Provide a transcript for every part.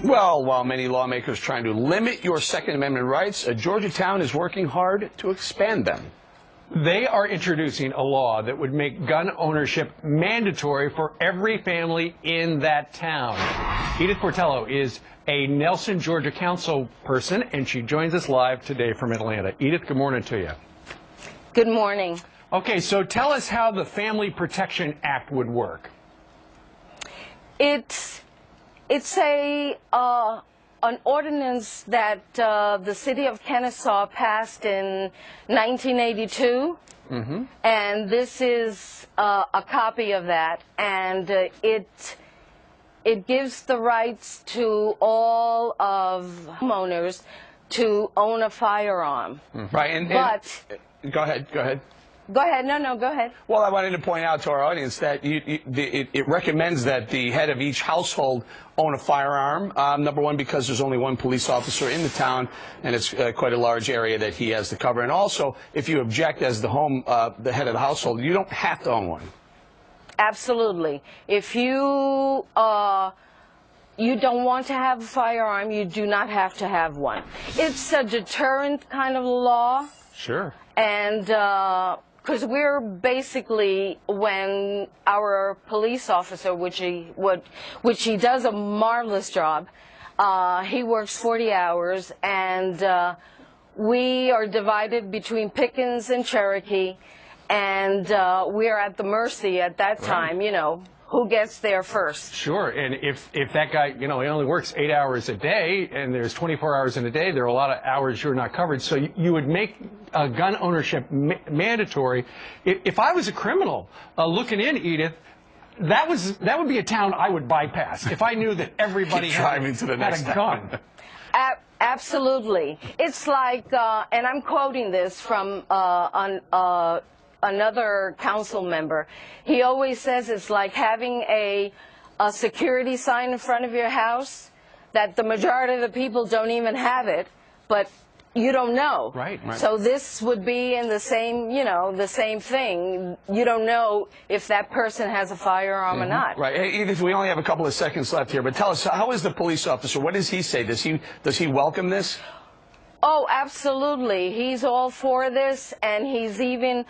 Well, while many lawmakers trying to limit your Second Amendment rights, Georgetown is working hard to expand them. They are introducing a law that would make gun ownership mandatory for every family in that town. Edith Portillo is a Nelson, Georgia council person, and she joins us live today from Atlanta. Edith, good morning to you. Good morning. Okay, so tell us how the Family Protection Act would work. It's an ordinance that the city of Kennesaw passed in 1982, and this is a copy of that, and it gives the rights to all of homeowners to own a firearm. Right, but go ahead. Go ahead. No, go ahead. Well, I wanted to point out to our audience that it recommends that the head of each household own a firearm, number one, because there's only one police officer in the town, and it's quite a large area that he has to cover. And also, if you object as the head of the household, you don't have to own one. Absolutely. If you don't want to have a firearm, you do not have to have one. It's a deterrent kind of law. Sure. And because we're basically, when our police officer, which he does a marvelous job, he works 40 hours, and we are divided between Pickens and Cherokee, and we are at the mercy at that time, you know, who gets there first. Sure, and if that guy, you know, he only works 8 hours a day, and there's 24 hours in a day, there are a lot of hours you're not covered. So you would make gun ownership mandatory. If I was a criminal looking in, Edith, that would be a town I would bypass if I knew that everybody had a gun. Absolutely. It's like, and I'm quoting this from another council member. He always says it's like having a security sign in front of your house that the majority of the people don't even have it, but you don't know. Right. So this would be in the same, you know, the same thing. You don't know if that person has a firearm or not. Right. Hey, Edith, we only have a couple of seconds left here, but tell us, how is the police officer? What does he say? Does he welcome this? Oh, absolutely. He's all for this, and he's even,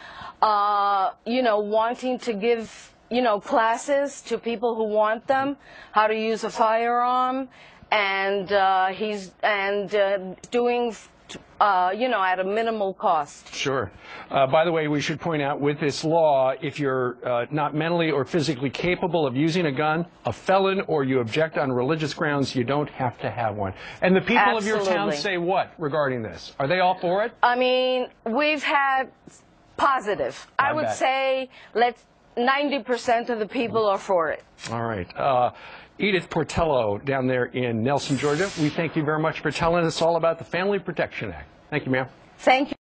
you know, wanting to give, you know, classes to people who want them, how to use a firearm, and he's doing, you know, at a minimal cost. Sure. By the way, we should point out with this law, if you're not mentally or physically capable of using a gun, a felon, or you object on religious grounds, you don't have to have one. And the people of your town say what regarding this? Are they all for it? I mean, we've had positive. I would say 90% of the people are for it. All right. Edith Portillo down there in Nelson, Georgia, we thank you very much for telling us all about the Family Protection Act. Thank you, ma'am. Thank you.